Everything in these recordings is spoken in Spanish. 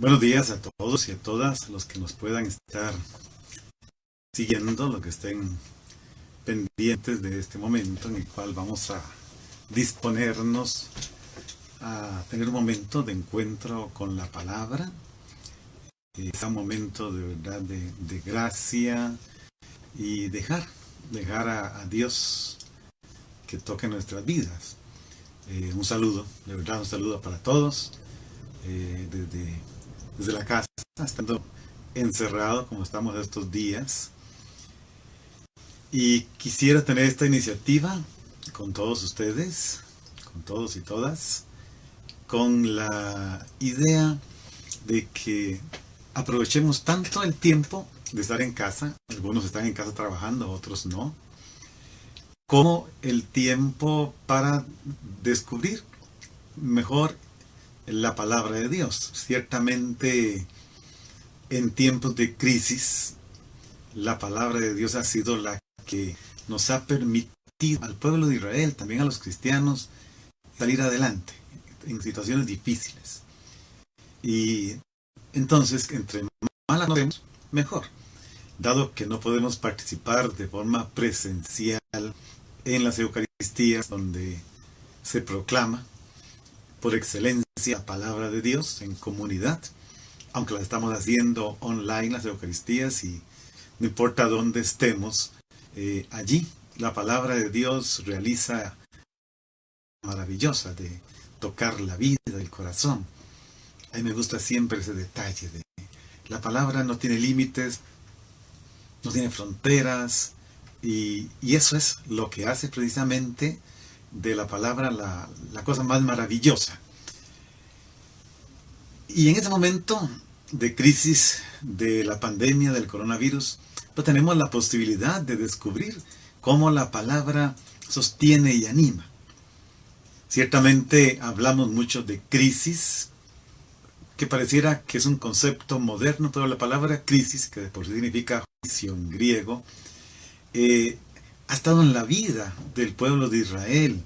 Buenos días a todos y a todas los que nos puedan estar siguiendo, los que estén pendientes de este momento en el cual vamos a disponernos a tener un momento de encuentro con la palabra. Es un momento de verdad de gracia y dejar a Dios que toque nuestras vidas. Un saludo, de verdad un saludo para todos, desde la casa, estando encerrado como estamos estos días. Y quisiera tener esta iniciativa con todos ustedes, con todos y todas, con la idea de que aprovechemos tanto el tiempo de estar en casa, algunos están en casa trabajando, otros no, como el tiempo para descubrir mejor la palabra de Dios. Ciertamente, en tiempos de crisis, la palabra de Dios ha sido la que nos ha permitido al pueblo de Israel, también a los cristianos, salir adelante en situaciones difíciles. Y entonces, entre más la conocemos, mejor. Dado que no podemos participar de forma presencial en las Eucaristías, donde se proclama por excelencia la palabra de Dios en comunidad, aunque las estamos haciendo online las Eucaristías, y no importa dónde estemos, allí la palabra de Dios realiza maravillosa de tocar la vida del corazón. A mí me gusta siempre ese detalle de la palabra no tiene límites, no tiene fronteras, y eso es lo que hace precisamente de la palabra la cosa más maravillosa. Y en este momento de crisis de la pandemia del coronavirus, pues tenemos la posibilidad de descubrir cómo la palabra sostiene y anima. Ciertamente hablamos mucho de crisis, que pareciera que es un concepto moderno, pero la palabra crisis, que de por sí significa juicio en griego, ha estado en la vida del pueblo de Israel,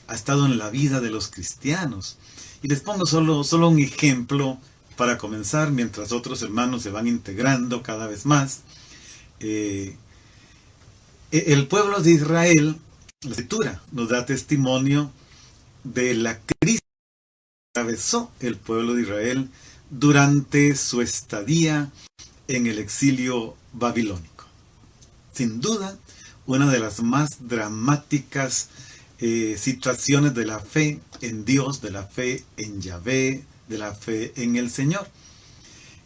ha estado en la vida de los cristianos. Y les pongo solo un ejemplo para comenzar, mientras otros hermanos se van integrando cada vez más. El pueblo de Israel, la Escritura nos da testimonio de la crisis que atravesó el pueblo de Israel durante su estadía en el exilio babilónico. Sin duda, una de las más dramáticas situaciones de la fe en Dios, de la fe en Yahvé, de la fe en el Señor,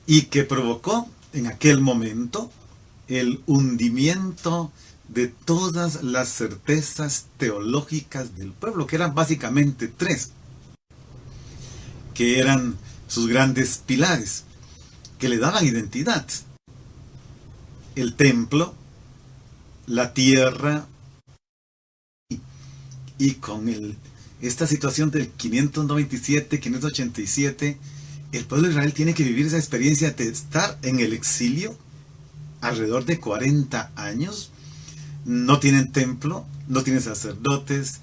y que provocó en aquel momento el hundimiento de todas las certezas teológicas del pueblo, que eran básicamente tres, que eran sus grandes pilares, que le daban identidad: el templo, la tierra, y con esta situación del 597, 587, el pueblo de Israel tiene que vivir esa experiencia de estar en el exilio alrededor de 40 años. No tienen templo, no tienen sacerdotes,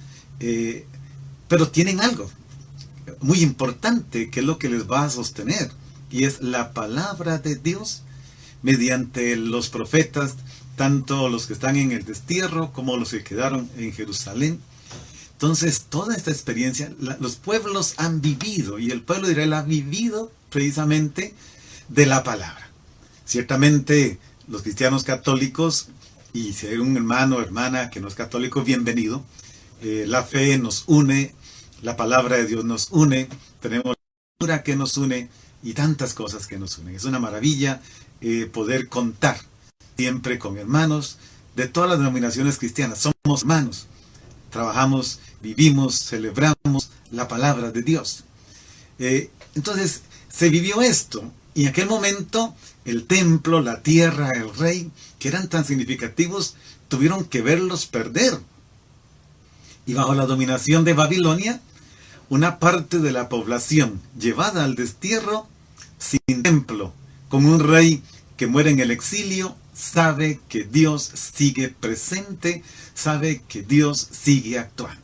pero tienen algo muy importante que es lo que les va a sostener, y es la palabra de Dios mediante los profetas, tanto los que están en el destierro como los que quedaron en Jerusalén. Entonces, toda esta experiencia, los pueblos han vivido, y el pueblo de Israel ha vivido precisamente de la palabra. Ciertamente, los cristianos católicos, y si hay un hermano o hermana que no es católico, bienvenido. La fe nos une, la palabra de Dios nos une, tenemos la cultura que nos une, y tantas cosas que nos unen. Es una maravilla poder contar siempre con hermanos de todas las denominaciones cristianas. Somos hermanos. Trabajamos, vivimos, celebramos la palabra de Dios. Entonces, se vivió esto, y en aquel momento el templo, la tierra, el rey, que eran tan significativos, tuvieron que verlos perder. Y bajo la dominación de Babilonia, una parte de la población llevada al destierro, sin templo, con un rey que muere en el exilio, sabe que Dios sigue presente, sabe que Dios sigue actuando.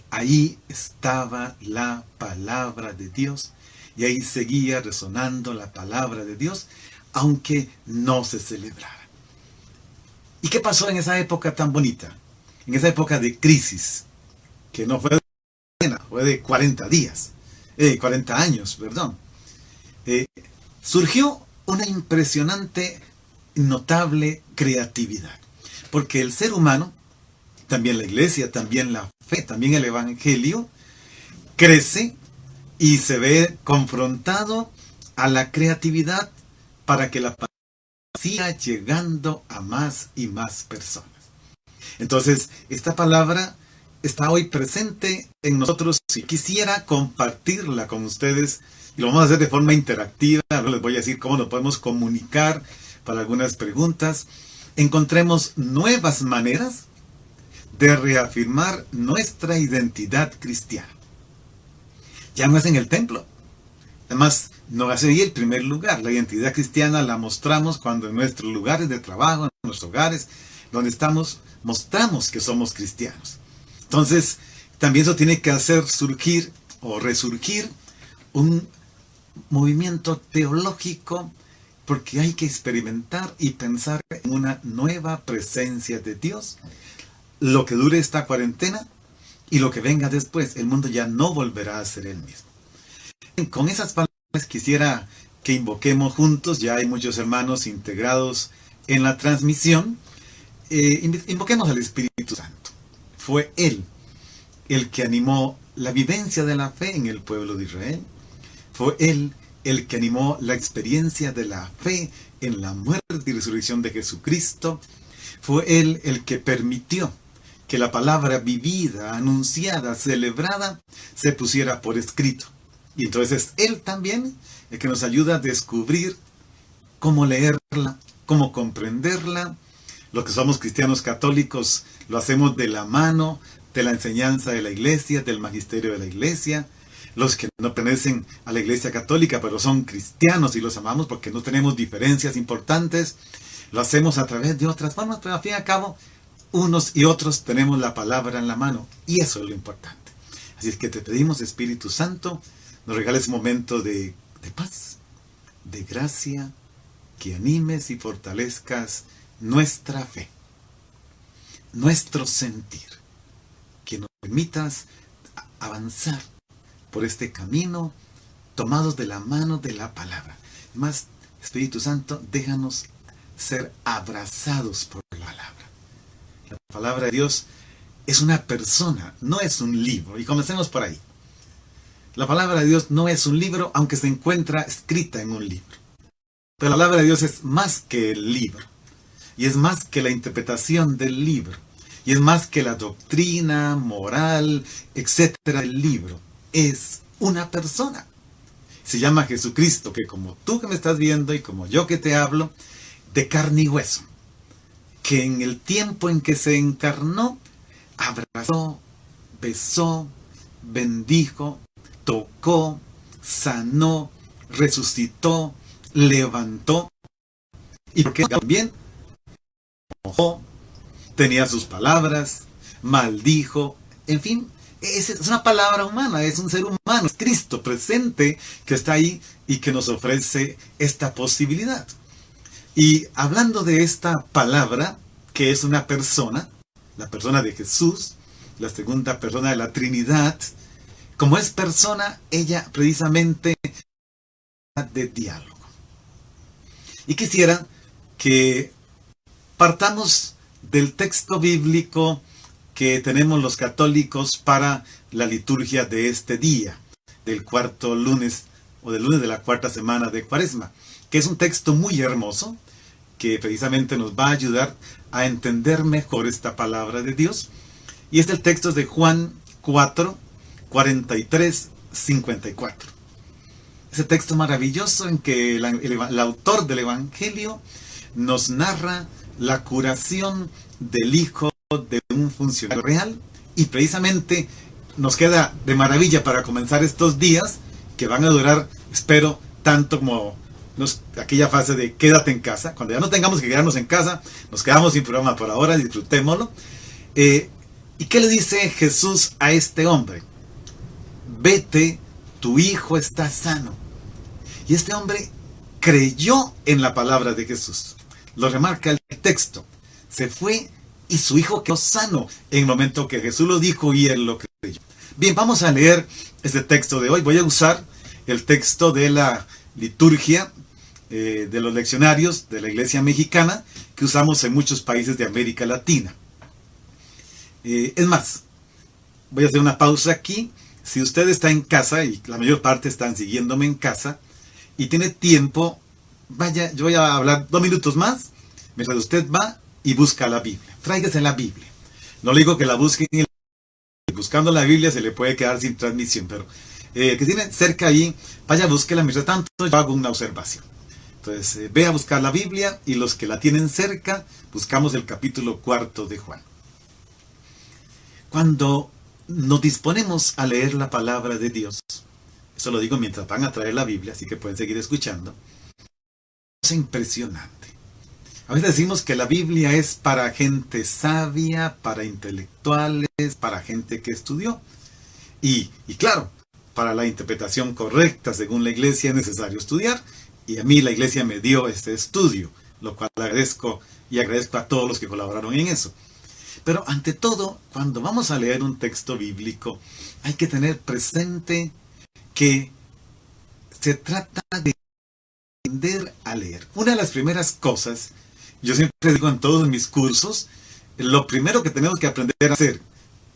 Ahí estaba la palabra de Dios, Y ahí seguía resonando la palabra de Dios, aunque no se celebrara. ¿Y qué pasó en esa época tan bonita? En esa época de crisis, que no fue de fue de 40 días, 40 años, perdón. Surgió una impresionante, notable creatividad. Porque el ser humano, también la iglesia, también la fe, también el evangelio, crece y se ve confrontado a la creatividad para que la palabra siga llegando a más y más personas. Entonces, esta palabra está hoy presente en nosotros y quisiera compartirla con ustedes. Y lo vamos a hacer de forma interactiva. Ahora les voy a decir cómo nos podemos comunicar para algunas preguntas. Encontremos nuevas maneras de reafirmar nuestra identidad cristiana. Ya no es en el templo. Además, no es ahí el primer lugar. La identidad cristiana la mostramos cuando en nuestros lugares de trabajo, en nuestros hogares, donde estamos, mostramos que somos cristianos. Entonces, también eso tiene que hacer surgir o resurgir un movimiento teológico, porque hay que experimentar y pensar en una nueva presencia de Dios. Lo que dure esta cuarentena y lo que venga después, el mundo ya no volverá a ser el mismo. Con esas palabras quisiera que invoquemos juntos, ya hay muchos hermanos integrados en la transmisión, invoquemos al Espíritu Santo. Fue Él el que animó la vivencia de la fe en el pueblo de Israel. Fue Él el que animó la experiencia de la fe en la muerte y resurrección de Jesucristo. Fue Él el que permitió que la palabra vivida, anunciada, celebrada, se pusiera por escrito. Y entonces Él también el que nos ayuda a descubrir cómo leerla, cómo comprenderla. Los que somos cristianos católicos lo hacemos de la mano de la enseñanza de la iglesia, del magisterio de la iglesia. Los que no pertenecen a la iglesia católica, pero son cristianos y los amamos porque no tenemos diferencias importantes, lo hacemos a través de otras formas, pero al fin y al cabo, unos y otros tenemos la palabra en la mano, y eso es lo importante. Así es que te pedimos, Espíritu Santo, nos regales un momento de paz, de gracia, que animes y fortalezcas nuestra fe, nuestro sentir, que nos permitas avanzar por este camino, tomados de la mano de la palabra. Más, Espíritu Santo, déjanos ser abrazados por la palabra. La palabra de Dios es una persona, no es un libro. Y comencemos por ahí. La palabra de Dios no es un libro, aunque se encuentra escrita en un libro. Pero la palabra de Dios es más que el libro. Y es más que la interpretación del libro. Y es más que la doctrina, moral, etcétera, del libro. Es una persona. Se llama Jesucristo, que como tú que me estás viendo y como yo que te hablo, de carne y hueso, que en el tiempo en que se encarnó, abrazó, besó, bendijo, tocó, sanó, resucitó, levantó, y porque también mojó, tenía sus palabras, maldijo, en fin, es una palabra humana, es un ser humano, es Cristo presente que está ahí y que nos ofrece esta posibilidad. Y hablando de esta palabra, que es una persona, la persona de Jesús, la segunda persona de la Trinidad, como es persona, ella precisamente de diálogo. Y quisiera que partamos del texto bíblico que tenemos los católicos para la liturgia de este día, del cuarto lunes, o del lunes de la cuarta semana de Cuaresma, que es un texto muy hermoso, que precisamente nos va a ayudar a entender mejor esta palabra de Dios. Y es el texto de Juan 4, 43, 54. Ese texto maravilloso en que el autor del Evangelio nos narra la curación del hijo de un funcionario real, y precisamente nos queda de maravilla para comenzar estos días que van a durar, espero, tanto como aquella fase de quédate en casa. Cuando ya no tengamos que quedarnos en casa, nos quedamos sin programa por ahora, disfrutémoslo. ¿Y qué le dice Jesús a este hombre? Vete, tu hijo está sano. Y este hombre creyó en la palabra de Jesús. Lo remarca el texto. Se fue y su hijo quedó sano en el momento que Jesús lo dijo y él lo creyó. Bien, vamos a leer este texto de hoy. Voy a usar el texto de la liturgia de los leccionarios de la Iglesia Mexicana que usamos en muchos países de América Latina. Es más, voy a hacer una pausa aquí. Si usted está en casa, y la mayor parte están siguiéndome en casa, y tiene tiempo, vaya, yo voy a hablar 2 minutos más, mientras usted va y busca la Biblia. Tráigase la Biblia. No le digo que la busquen, buscando la Biblia se le puede quedar sin transmisión, pero que tiene cerca ahí, vaya, búsquela. Mientras tanto, yo hago una observación. Entonces, ve a buscar la Biblia, y los que la tienen cerca, buscamos el capítulo 4 de Juan. Cuando nos disponemos a leer la palabra de Dios, eso lo digo mientras van a traer la Biblia, así que pueden seguir escuchando, es impresionante. A veces decimos que la Biblia es para gente sabia, para intelectuales, para gente que estudió. Y claro, para la interpretación correcta según la Iglesia es necesario estudiar, y a mí la Iglesia me dio este estudio, lo cual agradezco, y agradezco a todos los que colaboraron en eso. Pero ante todo, cuando vamos a leer un texto bíblico, hay que tener presente que se trata de aprender a leer. Una de las primeras cosas, yo siempre digo en todos mis cursos, lo primero que tenemos que aprender a hacer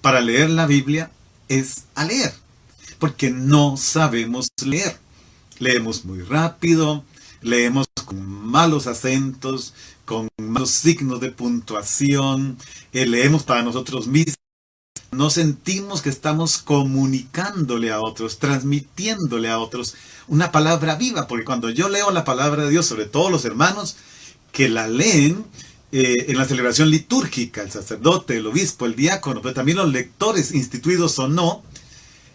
para leer la Biblia es a leer, porque no sabemos leer. Leemos muy rápido, leemos con malos acentos, con malos signos de puntuación, leemos para nosotros mismos. No sentimos que estamos comunicándole a otros, transmitiéndole a otros una palabra viva, porque cuando yo leo la palabra de Dios, sobre todo los hermanos que la leen en la celebración litúrgica, el sacerdote, el obispo, el diácono, pero también los lectores, instituidos o no,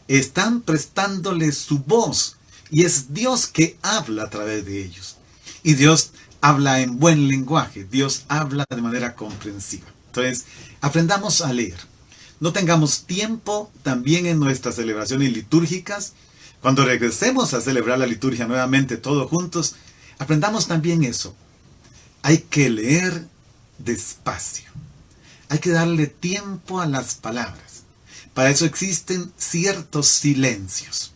están prestándole su voz, y es Dios que habla a través de ellos. Y Dios habla en buen lenguaje, Dios habla de manera comprensiva. Entonces, aprendamos a leer. No tengamos tiempo también en nuestras celebraciones litúrgicas. Cuando regresemos a celebrar la liturgia nuevamente todos juntos, aprendamos también eso. Hay que leer despacio. Hay que darle tiempo a las palabras. Para eso existen ciertos silencios.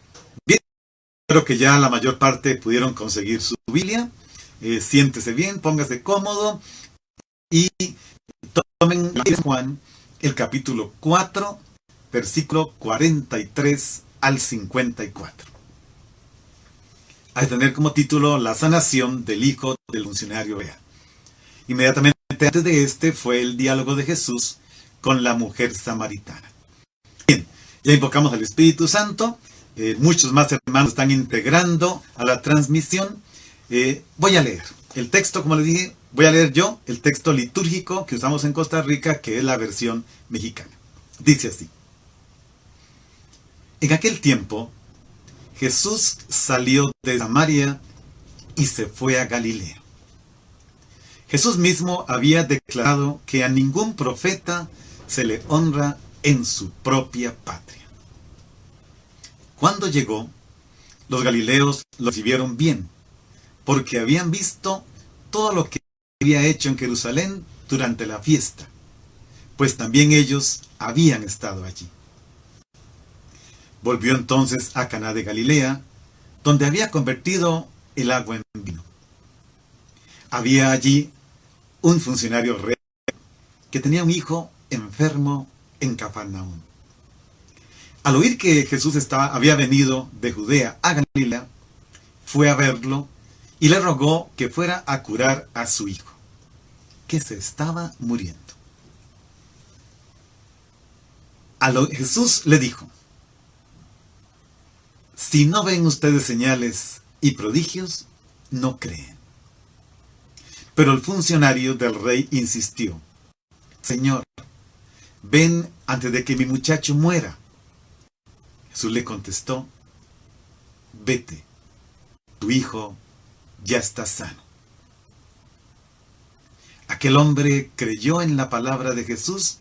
Bien, espero que ya la mayor parte pudieron conseguir su Biblia. Siéntese bien, póngase cómodo y tomen Juan, el capítulo 4, versículo 43 al 54. A tener como título La sanación del hijo del funcionario real. Inmediatamente antes de este fue el diálogo de Jesús con la mujer samaritana. Bien, ya invocamos al Espíritu Santo. Muchos más hermanos están integrando a la transmisión. Voy a leer el texto, como les dije. Voy a leer yo el texto litúrgico que usamos en Costa Rica, que es la versión mexicana. Dice así: En aquel tiempo, Jesús salió de Samaria y se fue a Galilea. Jesús mismo había declarado que a ningún profeta se le honra en su propia patria. Cuando llegó, los galileos lo recibieron bien, porque habían visto todo lo que había hecho en Jerusalén durante la fiesta, pues también ellos habían estado allí. Volvió entonces a Caná de Galilea, donde había convertido el agua en vino. Había allí un funcionario real que tenía un hijo enfermo en Cafarnaúm. Al oír que Jesús había venido de Judea a Galilea, fue a verlo y le rogó que fuera a curar a su hijo, que se estaba muriendo. Jesús le dijo: Si no ven ustedes señales y prodigios, no creen. Pero el funcionario del rey insistió: Señor, ven antes de que mi muchacho muera. Jesús le contestó: Vete, tu hijo ya está sano. Aquel hombre creyó en la palabra de Jesús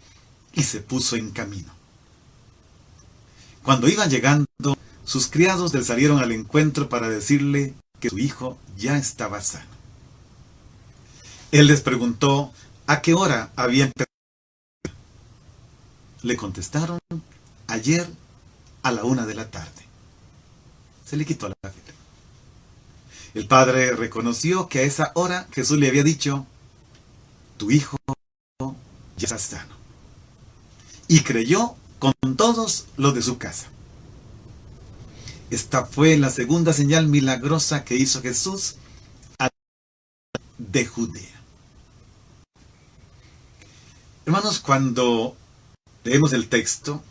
y se puso en camino. Cuando iban llegando, sus criados le salieron al encuentro para decirle que su hijo ya estaba sano. Él les preguntó a qué hora había empezado. Le contestaron, ayer a la 1 de la tarde. Se le quitó la fiebre. El padre reconoció que a esa hora Jesús le había dicho, tu hijo ya está sano. Y creyó con todos los de su casa. Esta fue la segunda señal milagrosa que hizo Jesús de Judea. Hermanos, cuando leemos el texto,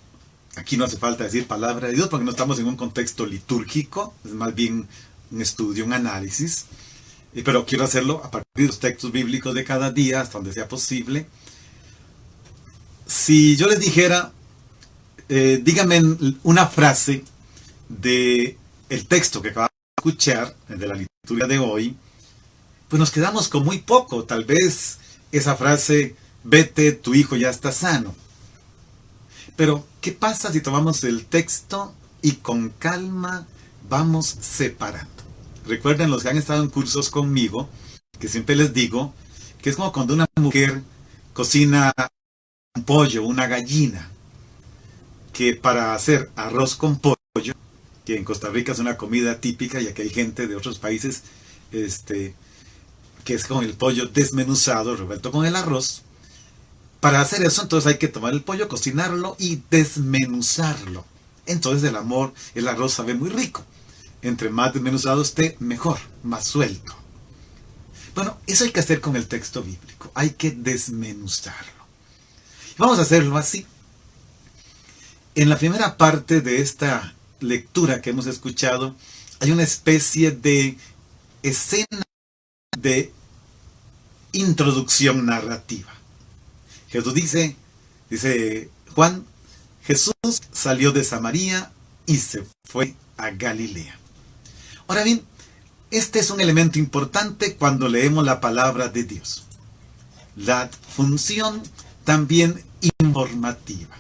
aquí no hace falta decir palabra de Dios porque no estamos en un contexto litúrgico, es más bien un estudio, un análisis, pero quiero hacerlo a partir de los textos bíblicos de cada día, hasta donde sea posible. Si yo les dijera, díganme una frase de el texto que acabamos de escuchar, de la liturgia de hoy, pues nos quedamos con muy poco. Tal vez esa frase, vete, tu hijo ya está sano. Pero, ¿qué pasa si tomamos el texto y con calma vamos separando? Recuerden los que han estado en cursos conmigo, que siempre les digo, que es como cuando una mujer cocina un pollo, una gallina, que para hacer arroz con pollo, que en Costa Rica es una comida típica, y aquí hay gente de otros países, que es con el pollo desmenuzado, revuelto con el arroz. Para hacer eso, entonces hay que tomar el pollo, cocinarlo y desmenuzarlo. Entonces el arroz sabe muy rico. Entre más desmenuzado esté, mejor, más suelto. Bueno, eso hay que hacer con el texto bíblico. Hay que desmenuzarlo. Vamos a hacerlo así. En la primera parte de esta lectura que hemos escuchado, hay una especie de escena de introducción narrativa. Jesús dice Juan, Jesús salió de Samaria y se fue a Galilea. Ahora bien, este es un elemento importante cuando leemos la palabra de Dios. La función también informativa.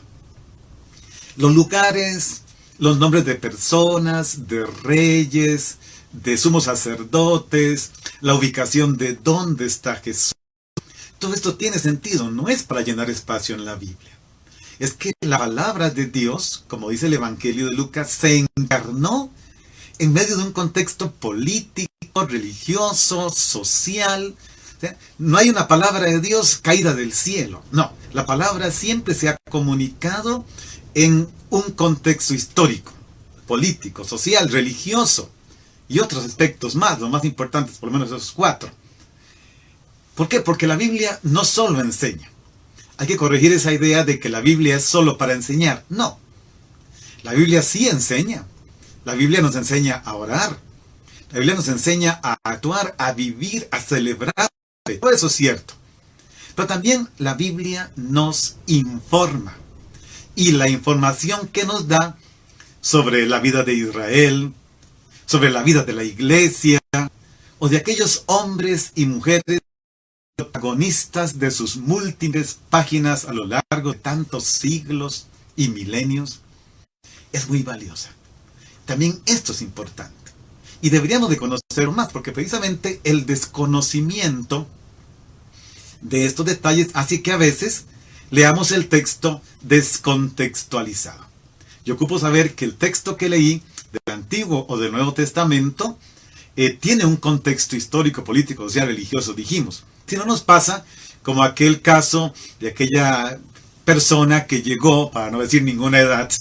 Los lugares, los nombres de personas, de reyes, de sumos sacerdotes, la ubicación de dónde está Jesús. Todo esto tiene sentido, no es para llenar espacio en la Biblia. Es que la palabra de Dios, como dice el Evangelio de Lucas, se encarnó en medio de un contexto político, religioso, social. O sea, no hay una palabra de Dios caída del cielo. No, la palabra siempre se ha comunicado en un contexto histórico, político, social, religioso y otros aspectos más, los más importantes, por lo menos esos 4. ¿Por qué? Porque la Biblia no solo enseña. Hay que corregir esa idea de que la Biblia es solo para enseñar. No. La Biblia sí enseña. La Biblia nos enseña a orar. La Biblia nos enseña a actuar, a vivir, a celebrar. Todo eso es cierto. Pero también la Biblia nos informa. Y la información que nos da sobre la vida de Israel, sobre la vida de la iglesia, o de aquellos hombres y mujeres protagonistas de sus múltiples páginas a lo largo de tantos siglos y milenios, es muy valiosa. También esto es importante. Y deberíamos de conocer más, porque precisamente el desconocimiento de estos detalles hace que a veces leamos el texto descontextualizado. Yo ocupo saber que el texto que leí del Antiguo o del Nuevo Testamento tiene un contexto histórico, político, social, religioso, dijimos. Si no nos pasa como aquel caso de aquella persona que llegó, para no decir ninguna edad,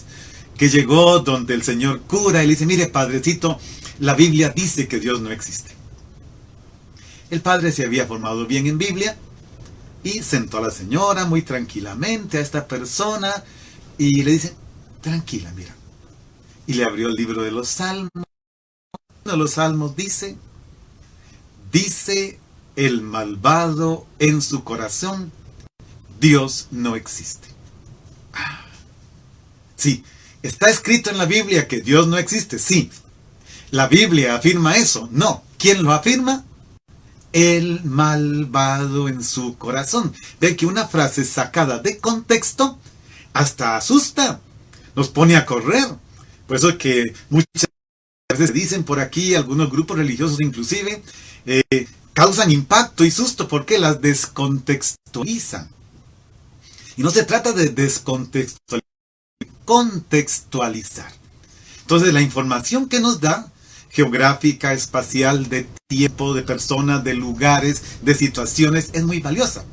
que llegó donde el señor cura y le dice, mire padrecito, la Biblia dice que Dios no existe. El padre se había formado bien en Biblia y sentó a la señora muy tranquilamente, a esta persona, y le dice, tranquila, mira. Y le abrió el libro de los Salmos. Uno de los Salmos dice el malvado en su corazón, Dios no existe. Sí, está escrito en la Biblia que Dios no existe, sí. ¿La Biblia afirma eso? No. ¿Quién lo afirma? El malvado en su corazón. Ven que una frase sacada de contexto hasta asusta, nos pone a correr. Por eso que muchas veces dicen por aquí, algunos grupos religiosos inclusive, causan impacto y susto porque las descontextualizan. Y no se trata de descontextualizar, contextualizar. Entonces la información que nos da, geográfica, espacial, de tiempo, de personas, de lugares, de situaciones, es muy valiosa.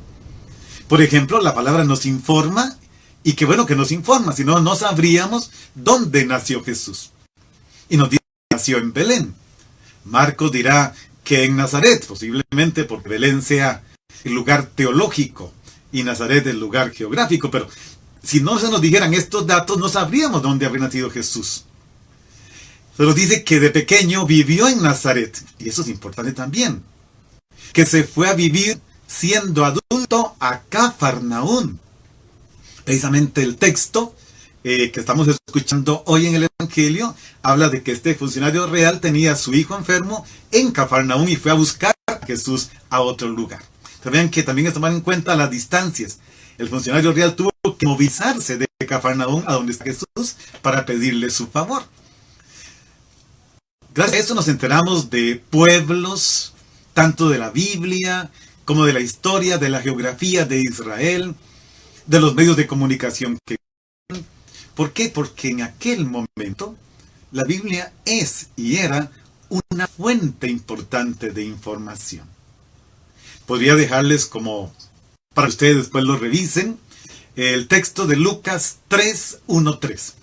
Por ejemplo, la palabra nos informa, y qué bueno que nos informa, si no, no sabríamos dónde nació Jesús. Y nos dice que nació en Belén. Marcos dirá que en Nazaret, posiblemente porque Belén sea el lugar teológico y Nazaret el lugar geográfico, pero si no se nos dijeran estos datos, no sabríamos dónde habría nacido Jesús. Se nos dice que de pequeño vivió en Nazaret, y eso es importante también, que se fue a vivir siendo adulto a Cafarnaún. Precisamente el texto que estamos escuchando hoy en el Evangelio habla de que este funcionario real tenía a su hijo enfermo en Cafarnaún y fue a buscar a Jesús a otro lugar. Vean que también es tomar en cuenta las distancias. El funcionario real tuvo que movilizarse de Cafarnaún a donde está Jesús para pedirle su favor. Gracias a esto nos enteramos de pueblos, tanto de la Biblia como de la historia, de la geografía de Israel, de los medios de comunicación que... ¿Por qué? Porque en aquel momento la Biblia es y era una fuente importante de información. Podría dejarles como para que ustedes después lo revisen, el texto de Lucas 3:1-3,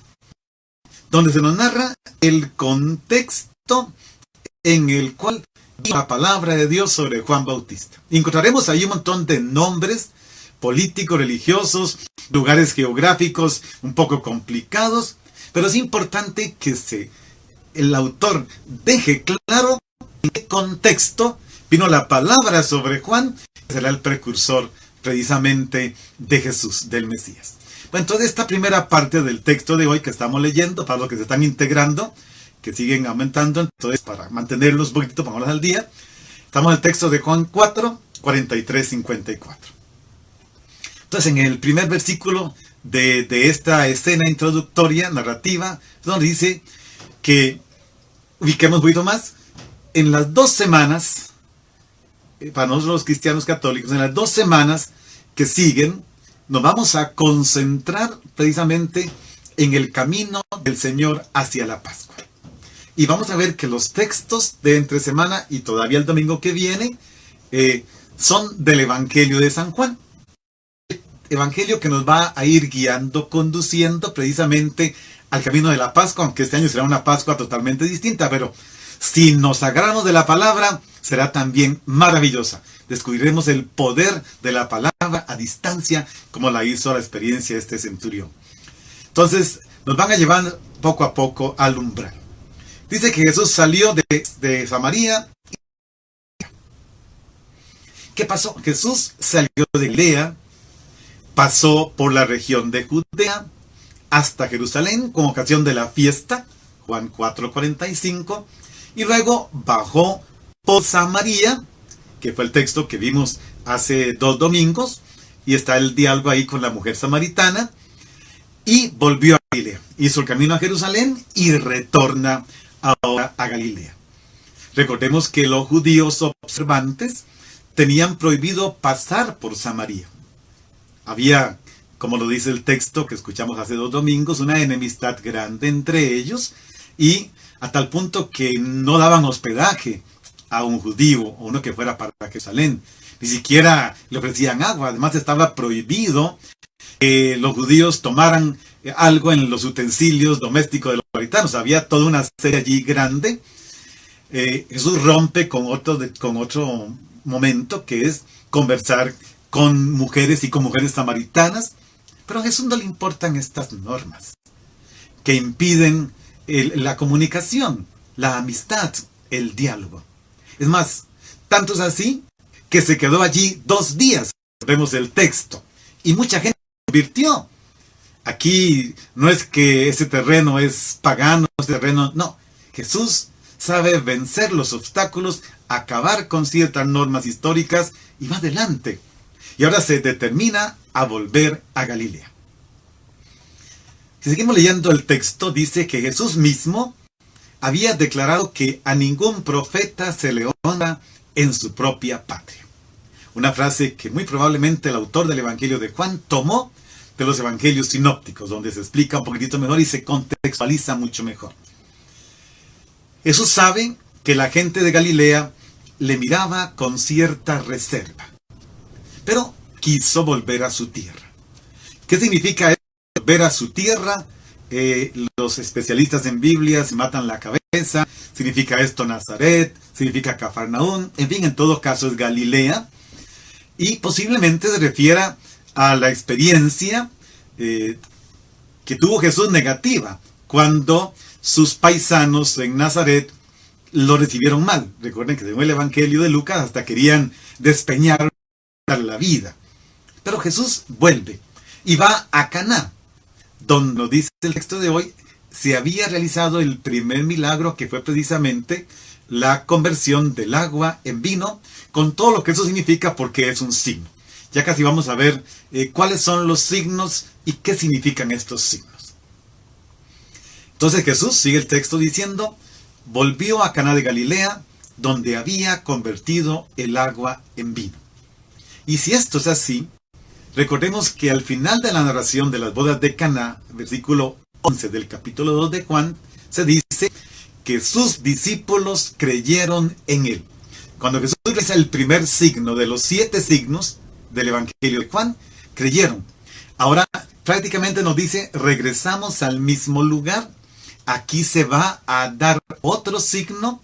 donde se nos narra el contexto en el cual la palabra de Dios sobre Juan Bautista. Encontraremos ahí un montón de nombres políticos, religiosos, lugares geográficos un poco complicados, pero es importante que el autor deje claro en qué contexto vino la palabra sobre Juan, que será el precursor precisamente de Jesús, del Mesías. Bueno, entonces esta primera parte del texto de hoy que estamos leyendo, para los que se están integrando, que siguen aumentando, entonces para mantenerlos un poquito, pongámoslos al día, estamos en el texto de Juan 4, 43-54. Entonces, en el primer versículo de esta escena introductoria, narrativa, donde dice que, ubiquemos un poquito más, en las 2 semanas, para nosotros los cristianos católicos, en las 2 semanas que siguen, nos vamos a concentrar precisamente en el camino del Señor hacia la Pascua. Y vamos a ver que los textos de entre semana y todavía el domingo que viene son del Evangelio de San Juan. Evangelio que nos va a ir guiando, conduciendo precisamente al camino de la Pascua, aunque este año será una Pascua totalmente distinta, pero si nos agarramos de la palabra, será también maravillosa. Descubriremos el poder de la palabra a distancia, como la hizo la experiencia de este centurión. Entonces, nos van a llevar poco a poco al umbral. Dice que Jesús salió de Samaria. ¿Qué pasó? Jesús salió de Galilea, pasó por la región de Judea hasta Jerusalén con ocasión de la fiesta, Juan 4:45, y luego bajó por Samaria, que fue el texto que vimos hace 2 domingos, y está el diálogo ahí con la mujer samaritana, y volvió a Galilea. Hizo el camino a Jerusalén y retorna ahora a Galilea. Recordemos que los judíos observantes tenían prohibido pasar por Samaria. Había, como lo dice el texto que escuchamos hace 2 domingos, una enemistad grande entre ellos, y a tal punto que no daban hospedaje a un judío o uno que fuera para Jerusalén. Ni siquiera le ofrecían agua. Además estaba prohibido que los judíos tomaran algo en los utensilios domésticos de los samaritanos. Había toda una serie allí grande. Jesús rompe con otro momento, que es conversar con mujeres y con mujeres samaritanas, pero a Jesús no le importan estas normas que impiden la comunicación, la amistad, el diálogo. Es más, tanto es así que se quedó allí 2 días, vemos el texto, y mucha gente se convirtió. Aquí no es que ese terreno es pagano, ese terreno, no. Jesús sabe vencer los obstáculos, acabar con ciertas normas históricas y va adelante. Y ahora se determina a volver a Galilea. Si seguimos leyendo el texto, dice que Jesús mismo había declarado que a ningún profeta se le honra en su propia patria. Una frase que muy probablemente el autor del Evangelio de Juan tomó de los Evangelios sinópticos, donde se explica un poquitito mejor y se contextualiza mucho mejor. Jesús sabe que la gente de Galilea le miraba con cierta reserva, pero quiso volver a su tierra. ¿Qué significa volver a su tierra? Los especialistas en Biblia se matan la cabeza. Significa esto Nazaret, significa Cafarnaún, en fin, en todo caso es Galilea. Y posiblemente se refiera a la experiencia que tuvo Jesús negativa cuando sus paisanos en Nazaret lo recibieron mal. Recuerden que según el Evangelio de Lucas hasta querían despeñar la vida. Pero Jesús vuelve y va a Caná, donde nos dice el texto de hoy, se había realizado el primer milagro, que fue precisamente la conversión del agua en vino, con todo lo que eso significa, porque es un signo. Ya casi vamos a ver cuáles son los signos y qué significan estos signos. Entonces Jesús, sigue el texto diciendo, volvió a Caná de Galilea, donde había convertido el agua en vino. Y si esto es así, recordemos que al final de la narración de las bodas de Caná, versículo 11 del capítulo 2 de Juan, se dice que sus discípulos creyeron en él. Cuando Jesús realiza el primer signo de los 7 signos del Evangelio de Juan, creyeron. Ahora prácticamente nos dice, regresamos al mismo lugar. Aquí se va a dar otro signo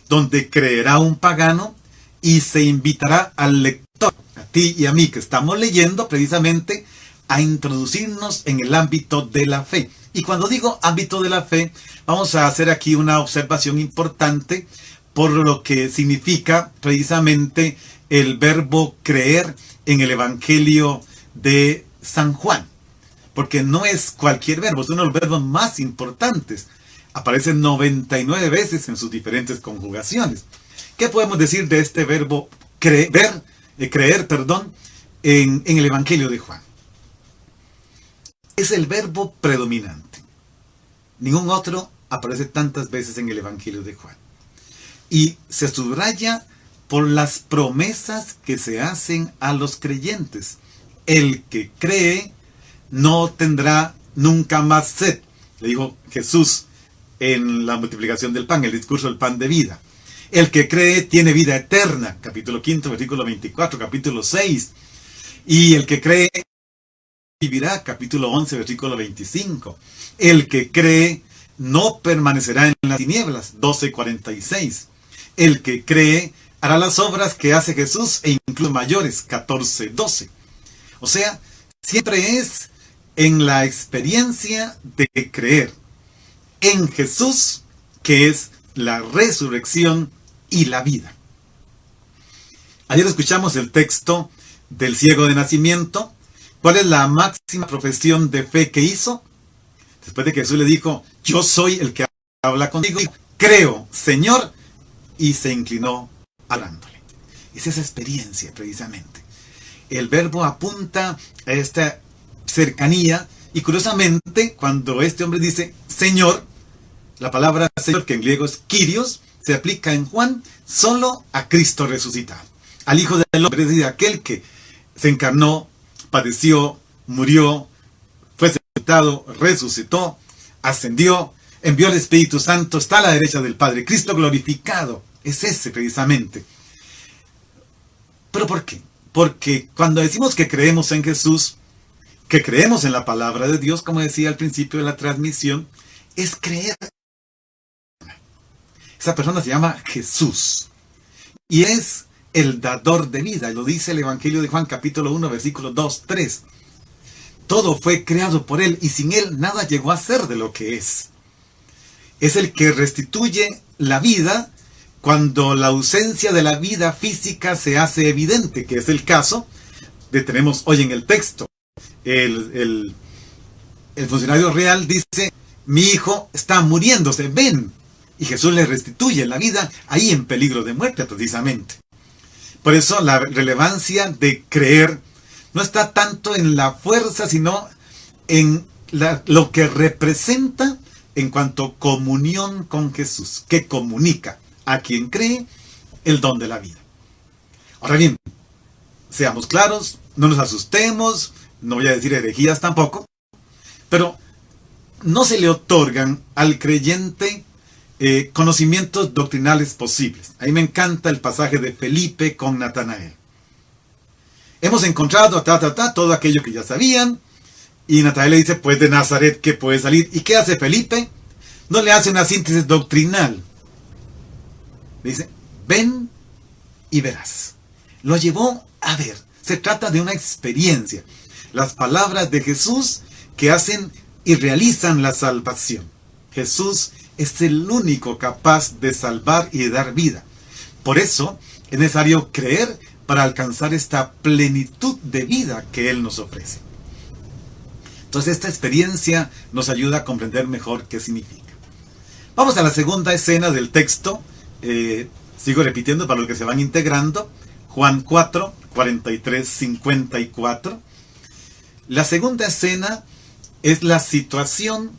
donde creerá un pagano y se invitará al lector, a ti y a mí que estamos leyendo, precisamente a introducirnos en el ámbito de la fe. Y cuando digo ámbito de la fe, vamos a hacer aquí una observación importante por lo que significa precisamente el verbo creer en el Evangelio de San Juan. Porque no es cualquier verbo, es uno de los verbos más importantes. Aparece 99 veces en sus diferentes conjugaciones. ¿Qué podemos decir de este verbo creer, en el Evangelio de Juan? Es el verbo predominante. Ningún otro aparece tantas veces en el Evangelio de Juan. Y se subraya por las promesas que se hacen a los creyentes. El que cree no tendrá nunca más sed, le dijo Jesús en la multiplicación del pan, el discurso del pan de vida. El que cree tiene vida eterna, capítulo 5, versículo 24, capítulo 6. Y el que cree vivirá, capítulo 11, versículo 25. El que cree no permanecerá en las tinieblas, 12:46. El que cree hará las obras que hace Jesús e incluso mayores, 14:12. O sea, siempre es en la experiencia de creer en Jesús, que es la resurrección y la vida. Ayer escuchamos el texto del ciego de nacimiento. ¿Cuál es la máxima profesión de fe que hizo? Después de que Jesús le dijo, yo soy el que habla contigo, creo, Señor, y se inclinó hablándole. Es esa experiencia precisamente. El verbo apunta a esta cercanía y curiosamente cuando este hombre dice Señor, la palabra Señor, que en griego es Kyrios, se aplica en Juan solo a Cristo resucitado, al Hijo del Hombre, es decir, aquel que se encarnó, padeció, murió, fue sepultado, resucitó, ascendió, envió al Espíritu Santo, está a la derecha del Padre, Cristo glorificado, es ese precisamente. ¿Pero por qué? Porque cuando decimos que creemos en Jesús, que creemos en la palabra de Dios, como decía al principio de la transmisión, es creer. Esa persona se llama Jesús y es el dador de vida, lo dice el Evangelio de Juan capítulo 1 versículos 2, 3. Todo fue creado por él y sin él nada llegó a ser de lo que es. Es el que restituye la vida cuando la ausencia de la vida física se hace evidente, que es el caso de tenemos hoy en el texto. El funcionario real dice, mi hijo está muriéndose, ven. Y Jesús le restituye la vida ahí en peligro de muerte precisamente. Por eso la relevancia de creer no está tanto en la fuerza, sino en lo que representa en cuanto a comunión con Jesús, que comunica a quien cree el don de la vida. Ahora bien, seamos claros, no nos asustemos, no voy a decir herejías tampoco, pero no se le otorgan al creyente conocimientos doctrinales posibles. A mí me encanta el pasaje de Felipe con Natanael. Hemos encontrado todo aquello que ya sabían, y Natanael le dice, pues de Nazaret, ¿qué puede salir? ¿Y qué hace Felipe? No le hace una síntesis doctrinal. Le dice, ven y verás. Lo llevó a ver. Se trata de una experiencia. Las palabras de Jesús que hacen y realizan la salvación. Jesús es el único capaz de salvar y de dar vida. Por eso es necesario creer para alcanzar esta plenitud de vida que Él nos ofrece. Entonces esta experiencia nos ayuda a comprender mejor qué significa. Vamos a la segunda escena del texto. Sigo repitiendo para los que se van integrando. Juan 4, 43, 54. La segunda escena es la situación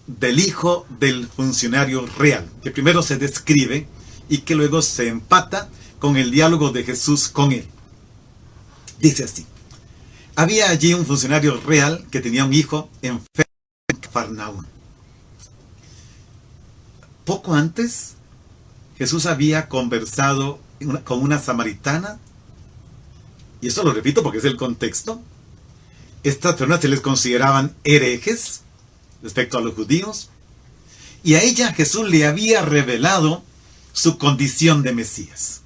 del hijo del funcionario real, que primero se describe y que luego se empata con el diálogo de Jesús con él. Dice así: había allí un funcionario real que tenía un hijo enfermo en Cafarnaúm. Poco antes, Jesús había conversado con una samaritana, y eso lo repito porque es el contexto. Estas personas se les consideraban herejes respecto a los judíos, y a ella Jesús le había revelado su condición de Mesías.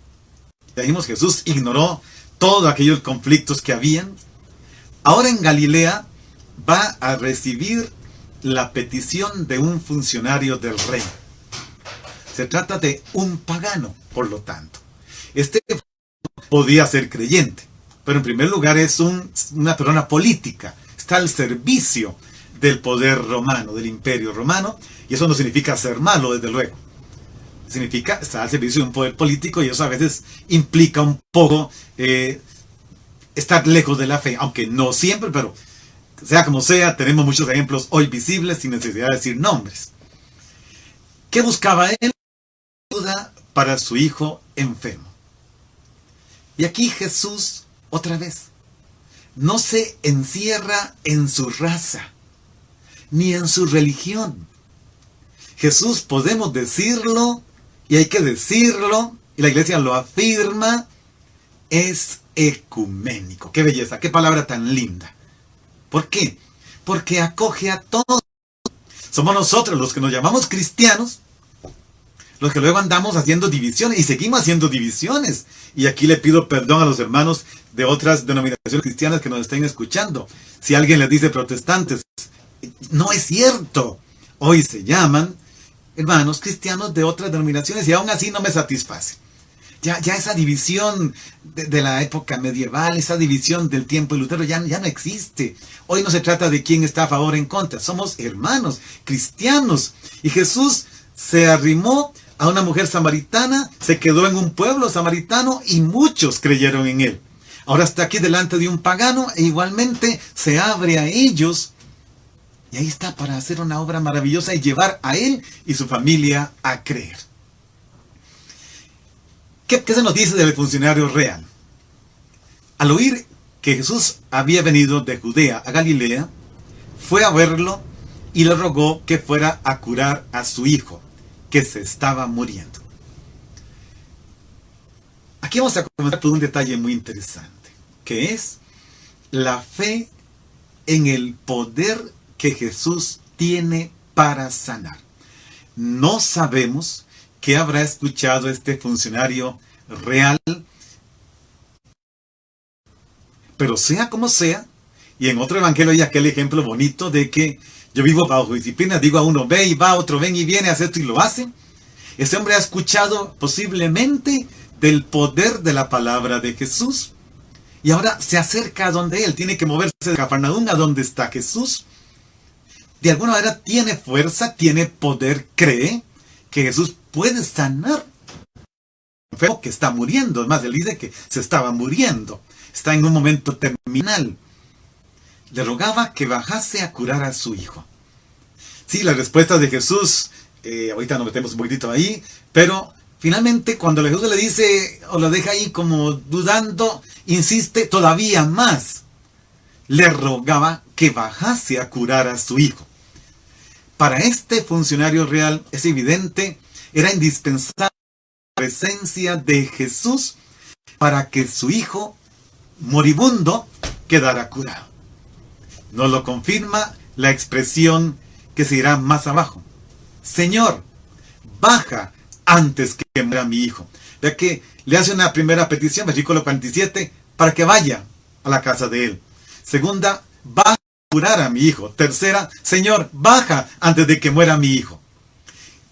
Ya dijimos, Jesús ignoró todos aquellos conflictos que habían. Ahora en Galilea va a recibir la petición de un funcionario del rey. Se trata de un pagano, por lo tanto. Este podía ser creyente, pero en primer lugar es una persona política. Está al servicio del poder romano, del imperio romano, y eso no significa ser malo, desde luego. Significa estar al servicio de un poder político, y eso a veces implica un poco estar lejos de la fe, aunque no siempre, pero sea como sea, tenemos muchos ejemplos hoy visibles sin necesidad de decir nombres. ¿Qué buscaba él? Ayuda para su hijo enfermo. Y aquí Jesús, otra vez, no se encierra en su raza, ni en su religión. Jesús, podemos decirlo, y hay que decirlo, y la iglesia lo afirma, es ecuménico. ¡Qué belleza! ¡Qué palabra tan linda! ¿Por qué? Porque acoge a todos. Somos nosotros los que nos llamamos cristianos, los que luego andamos haciendo divisiones, y seguimos haciendo divisiones. Y aquí le pido perdón a los hermanos de otras denominaciones cristianas que nos estén escuchando. Si alguien les dice protestantes, no es cierto. Hoy se llaman hermanos cristianos de otras denominaciones, y aún así no me satisface. Ya esa división de la época medieval, esa división del tiempo de Lutero ya no existe. Hoy no se trata de quién está a favor o en contra. Somos hermanos, cristianos. Y Jesús se arrimó a una mujer samaritana, se quedó en un pueblo samaritano y muchos creyeron en él. Ahora está aquí delante de un pagano e igualmente se abre a ellos. Y ahí está para hacer una obra maravillosa y llevar a él y su familia a creer. ¿Qué se nos dice del funcionario real? Al oír que Jesús había venido de Judea a Galilea, fue a verlo y le rogó que fuera a curar a su hijo, que se estaba muriendo. Aquí vamos a comenzar por un detalle muy interesante, que es la fe en el poder que Jesús tiene para sanar. No sabemos qué habrá escuchado este funcionario real, pero sea como sea, y en otro evangelio hay aquel ejemplo bonito de que yo vivo bajo disciplina, digo a uno ve y va, a otro ven y viene, hace esto y lo hace. Ese hombre ha escuchado posiblemente del poder de la palabra de Jesús, y ahora se acerca a donde él tiene que moverse de Cafarnaúm a donde está Jesús. De alguna manera tiene fuerza, tiene poder, cree que Jesús puede sanar un enfermo que está muriendo. Además, él dice que se estaba muriendo, está en un momento terminal. Le rogaba que bajase a curar a su hijo. Sí, la respuesta de Jesús, ahorita nos metemos un poquitito ahí, pero finalmente cuando Jesús le dice, o lo deja ahí como dudando, insiste todavía más. Le rogaba que bajase a curar a su hijo. Para este funcionario real, es evidente, era indispensable la presencia de Jesús para que su hijo moribundo quedara curado. Nos lo confirma la expresión que se irá más abajo. Señor, baja antes que muera mi hijo. Ya que le hace una primera petición, versículo 47, para que vaya a la casa de él. Segunda, baja a curar a mi hijo. Tercera, Señor, baja antes de que muera mi hijo.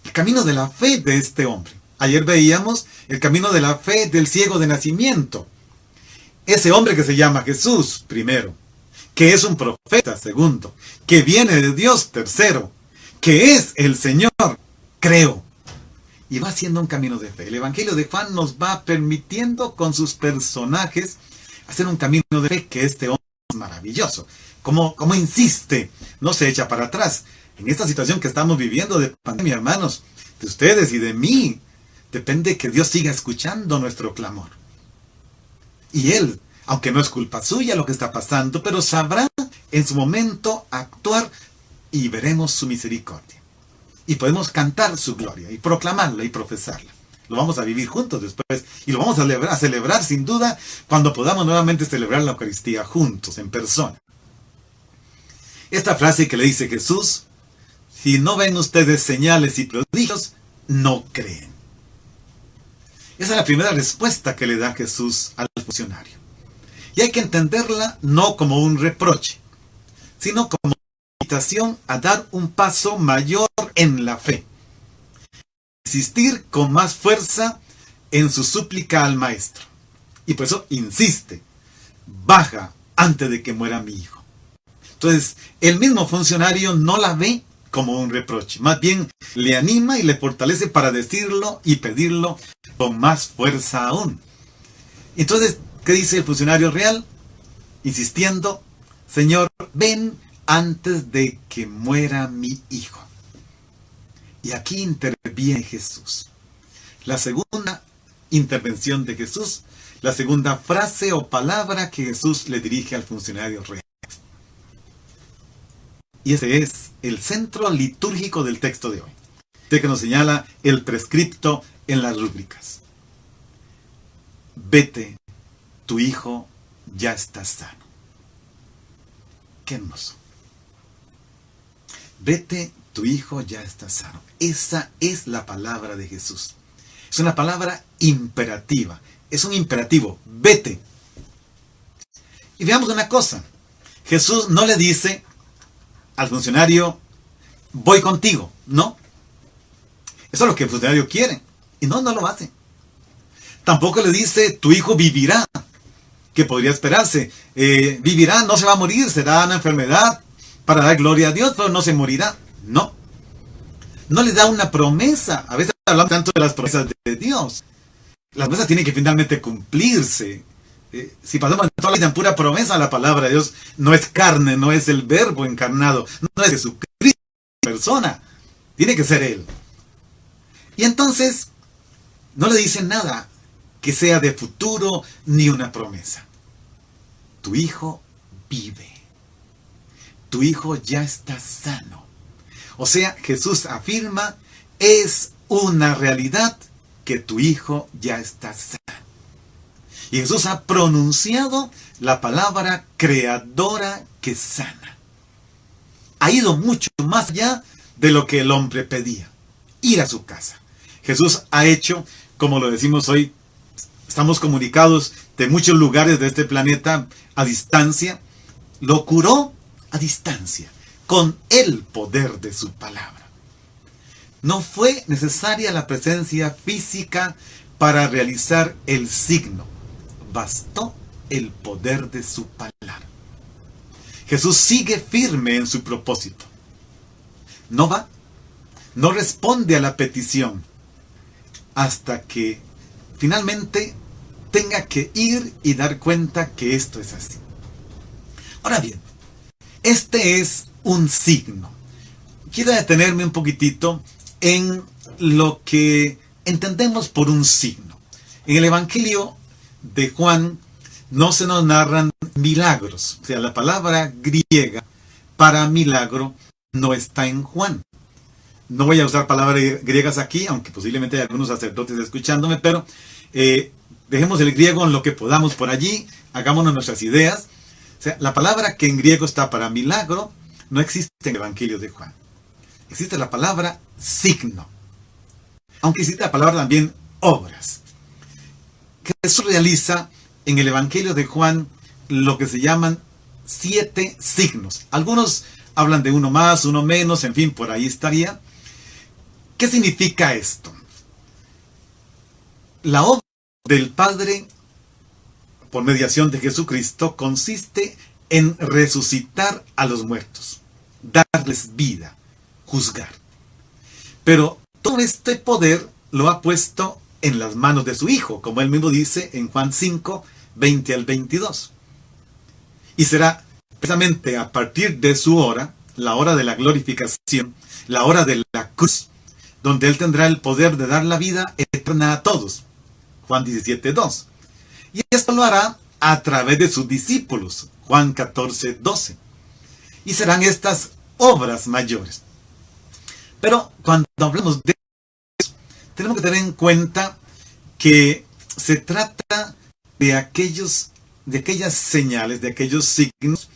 El camino de la fe de este hombre. Ayer veíamos el camino de la fe del ciego de nacimiento. Ese hombre que se llama Jesús, primero, que es un profeta, segundo, que viene de Dios, tercero, que es el Señor, creo. Y va haciendo un camino de fe. El Evangelio de Juan nos va permitiendo con sus personajes hacer un camino de fe que este hombre es maravilloso. Como insiste, no se echa para atrás. En esta situación que estamos viviendo de pandemia, hermanos, de ustedes y de mí, depende que Dios siga escuchando nuestro clamor. Y Él, aunque no es culpa suya lo que está pasando, pero sabrá en su momento actuar y veremos su misericordia. Y podemos cantar su gloria y proclamarla y profesarla. Lo vamos a vivir juntos después y lo vamos a celebrar sin duda cuando podamos nuevamente celebrar la Eucaristía juntos, en persona. Esta frase que le dice Jesús, si no ven ustedes señales y prodigios, no creen. Esa es la primera respuesta que le da Jesús al funcionario. Y hay que entenderla no como un reproche, sino como una invitación a dar un paso mayor en la fe. Insistir con más fuerza en su súplica al Maestro. Y por eso insiste, baja antes de que muera mi hijo. Entonces, el mismo funcionario no la ve como un reproche, más bien le anima y le fortalece para decirlo y pedirlo con más fuerza aún. Entonces, ¿qué dice el funcionario real? Insistiendo, Señor, ven antes de que muera mi hijo. Y aquí interviene Jesús. La segunda intervención de Jesús, la segunda frase o palabra que Jesús le dirige al funcionario real. Y ese es el centro litúrgico del texto de hoy. Este que nos señala el prescripto en las rúbricas. Vete, tu hijo ya está sano. Qué hermoso. Vete, tu hijo ya está sano. Esa es la palabra de Jesús. Es una palabra imperativa. Es un imperativo. Vete. Y veamos una cosa. Jesús no le dice al funcionario, voy contigo. No. Eso es lo que el funcionario quiere. Y no lo hace. Tampoco le dice, tu hijo vivirá. Que podría esperarse. Vivirá, no se va a morir, será una enfermedad para dar gloria a Dios, pero no se morirá. No. No le da una promesa. A veces hablamos tanto de las promesas de Dios. Las promesas tienen que finalmente cumplirse. Si pasamos toda la vida en pura promesa, la palabra de Dios no es carne, no es el verbo encarnado, no es Jesucristo en persona. Tiene que ser Él. Y entonces, no le dicen nada que sea de futuro ni una promesa. Tu hijo vive. Tu hijo ya está sano. O sea, Jesús afirma, es una realidad que tu hijo ya está sano. Y Jesús ha pronunciado la palabra creadora que sana. Ha ido mucho más allá de lo que el hombre pedía. Ir a su casa. Jesús ha hecho, como lo decimos hoy, estamos comunicados de muchos lugares de este planeta a distancia. Lo curó a distancia, con el poder de su palabra. No fue necesaria la presencia física para realizar el signo. Bastó el poder de su palabra. Jesús sigue firme en su propósito. No va, no responde a la petición hasta que finalmente tenga que ir y dar cuenta que esto es así. Ahora bien, este es un signo. quiero detenerme un poquitito en lo que entendemos por un signo. En el Evangelio de Juan no se nos narran milagros. O sea, la palabra griega para milagro no está en Juan. No voy a usar palabras griegas aquí, aunque posiblemente hay algunos sacerdotes escuchándome, pero dejemos el griego en lo que podamos por allí, hagámonos nuestras ideas. O sea, la palabra que en griego está para milagro no existe en el Evangelio de Juan. Existe la palabra signo, aunque existe la palabra también obras. Jesús realiza en el Evangelio de Juan lo que se llaman 7 signos. Algunos hablan de uno más, uno menos, en fin, por ahí estaría. ¿Qué significa esto? La obra del Padre por mediación de Jesucristo consiste en resucitar a los muertos, darles vida, juzgar. Pero todo este poder lo ha puesto en las manos de su Hijo, como él mismo dice en Juan 5, 20 al 22. Y será precisamente a partir de su hora, la hora de la glorificación, la hora de la cruz, donde él tendrá el poder de dar la vida eterna a todos. Juan 17, 2. Y esto lo hará a través de sus discípulos. Juan 14, 12. Y serán estas obras mayores. Pero cuando hablamos de eso, tenemos que tener en cuenta que se trata de aquellas señales, de aquellos signos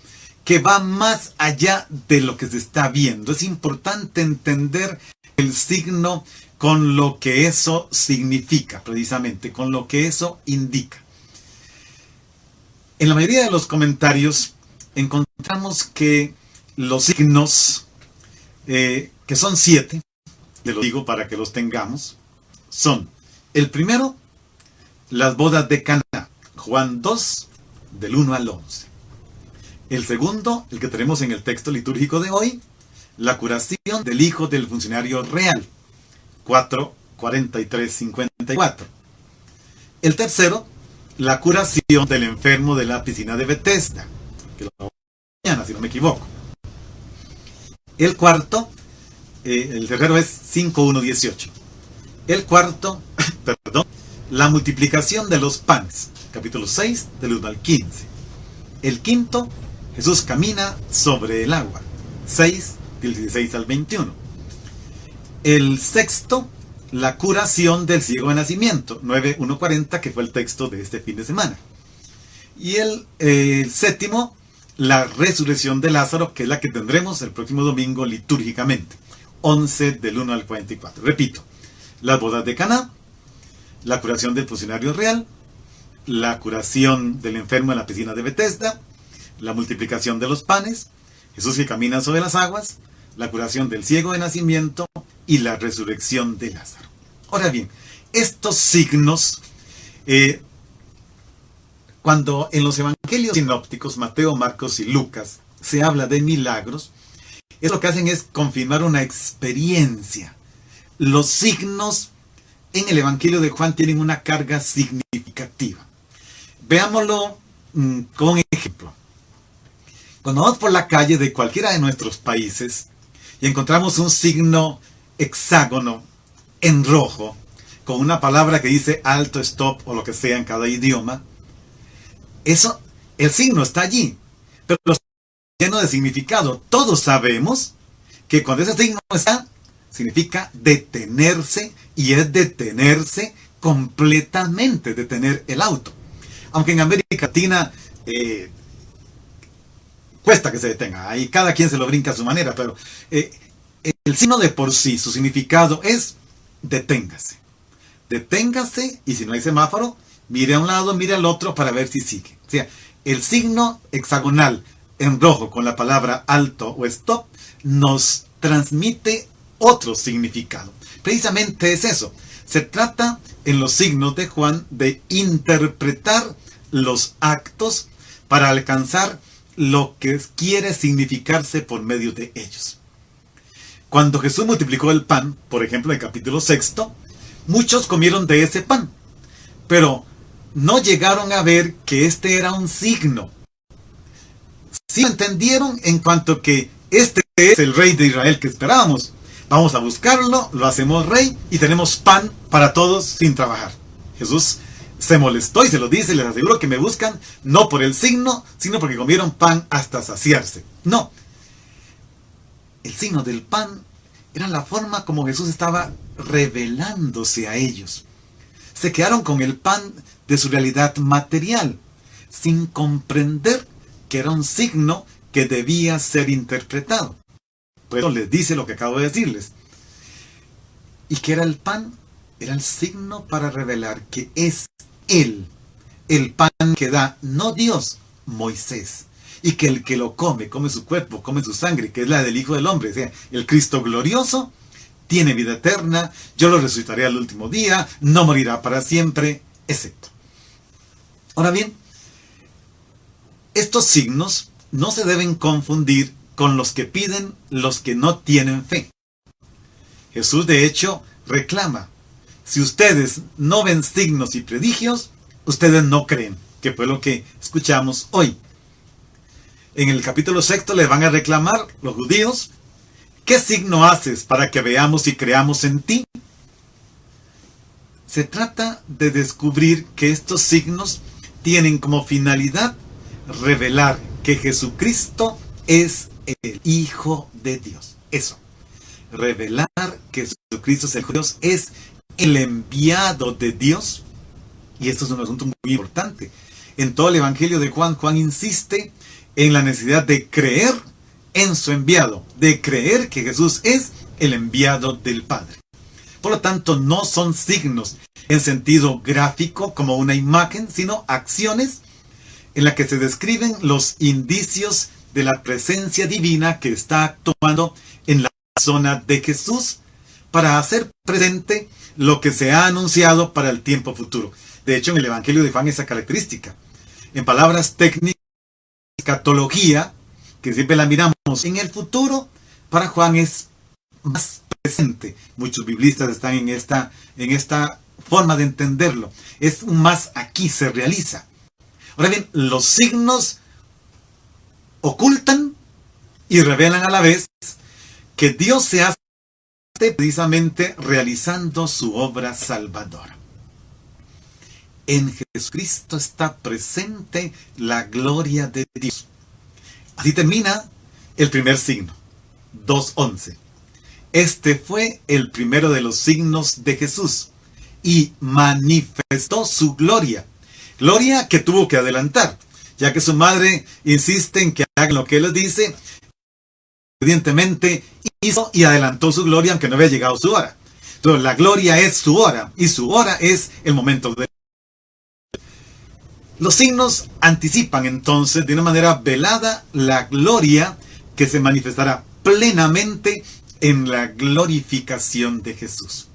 que van más allá de lo que se está viendo. Es importante entender el signo con lo que eso significa, precisamente, con lo que eso indica. En la mayoría de los comentarios encontramos que los signos, que son 7, les lo digo para que los tengamos, son: el primero, las bodas de Caná, Juan 2, del 1 al 11. El segundo, el que tenemos en el texto litúrgico de hoy, la curación del hijo del funcionario real, 4, 43, 54. El tercero, la curación del enfermo de la piscina de Betesda, que lo vamos a ver mañana, si no me equivoco. El cuarto, el tercero es 5, 1, 18. El cuarto, la multiplicación de los panes, capítulo 6, del 1 al 15. El quinto, Jesús camina sobre el agua, 6, del 16 al 21. El sexto, la curación del ciego de nacimiento, 9, 1, 40, que fue el texto de este fin de semana. Y el séptimo, la resurrección de Lázaro, que es la que tendremos el próximo domingo litúrgicamente, 11, del 1 al 44. Repito, las bodas de Caná, la curación del funcionario real, la curación del enfermo en la piscina de Betesda, la multiplicación de los panes, Jesús que camina sobre las aguas, la curación del ciego de nacimiento y la resurrección de Lázaro. Ahora bien, estos signos, cuando en los evangelios sinópticos, Mateo, Marcos y Lucas, se habla de milagros, lo que hacen es confirmar una experiencia. Los signos en el evangelio de Juan tienen una carga significativa. Veámoslo con un ejemplo. Cuando vamos por la calle de cualquiera de nuestros países y encontramos un signo hexágono en rojo, con una palabra que dice alto, stop o lo que sea en cada idioma, eso, el signo está allí, pero está lleno de significado. Todos sabemos que cuando ese signo está, significa detenerse, y es detenerse completamente, detener el auto. Aunque en América Latina cuesta que se detenga, ahí cada quien se lo brinca a su manera, pero el signo de por sí, su significado es deténgase. Deténgase, y si no hay semáforo, mire a un lado, mire al otro para ver si sigue. O sea, el signo hexagonal en rojo con la palabra alto o stop nos transmite otro significado. Precisamente es eso. Se trata en los signos de Juan de interpretar los actos para alcanzar lo que quiere significarse por medio de ellos. Cuando Jesús multiplicó el pan, por ejemplo en el capítulo 6, muchos comieron de ese pan, pero no llegaron a ver que este era un signo. Sí lo entendieron en cuanto que este es el rey de Israel que esperábamos. Vamos a buscarlo, lo hacemos rey y tenemos pan para todos sin trabajar. Jesús se molestó y se lo dice, les aseguro que me buscan no por el signo, sino porque comieron pan hasta saciarse. No, el signo del pan era la forma como Jesús estaba revelándose a ellos. Se quedaron con el pan de su realidad material, sin comprender que era un signo que debía ser interpretado. Por eso les dice lo que acabo de decirles. ¿Y qué era el pan? Era el signo para revelar que es Él, el pan que da, no Dios, Moisés. Y que el que lo come, come su cuerpo, come su sangre, que es la del Hijo del Hombre, o sea, el Cristo glorioso, tiene vida eterna, yo lo resucitaré al último día, no morirá para siempre, etc. Ahora bien, estos signos no se deben confundir con los que piden los que no tienen fe. Jesús de hecho reclama, si ustedes no ven signos y prodigios, ustedes no creen, que fue lo que escuchamos hoy. En el capítulo 6 le van a reclamar los judíos, ¿qué signo haces para que veamos y creamos en ti? Se trata de descubrir que estos signos tienen como finalidad revelar que Jesucristo es el Hijo de Dios. Eso. Revelar que Jesucristo es el Hijo de Dios, es el enviado de Dios. Y esto es un asunto muy importante. En todo el Evangelio de Juan, Juan insiste en la necesidad de creer en su enviado, de creer que Jesús es el enviado del Padre. Por lo tanto, no son signos en sentido gráfico como una imagen, sino acciones en las que se describen los indicios de la presencia divina que está actuando en la persona de Jesús para hacer presente lo que se ha anunciado para el tiempo futuro. De hecho, en el Evangelio de Juan esa característica. En palabras técnicas, escatología, que siempre la miramos en el futuro, para Juan es más presente. Muchos biblistas están en esta forma de entenderlo. Es un más aquí, se realiza. Ahora bien, los signos ocultan y revelan a la vez que Dios se hace precisamente realizando su obra salvadora. En Jesucristo está presente la gloria de Dios. Así termina el primer signo, 2:11. Este fue el primero de los signos de Jesús y manifestó su gloria. Gloria que tuvo que adelantar, ya que su madre insiste en que hagan lo que él les dice. Evidentemente hizo y adelantó su gloria aunque no había llegado su hora. Entonces la gloria es su hora y su hora es el momento de... Los signos anticipan entonces de una manera velada la gloria que se manifestará plenamente en la glorificación de Jesús.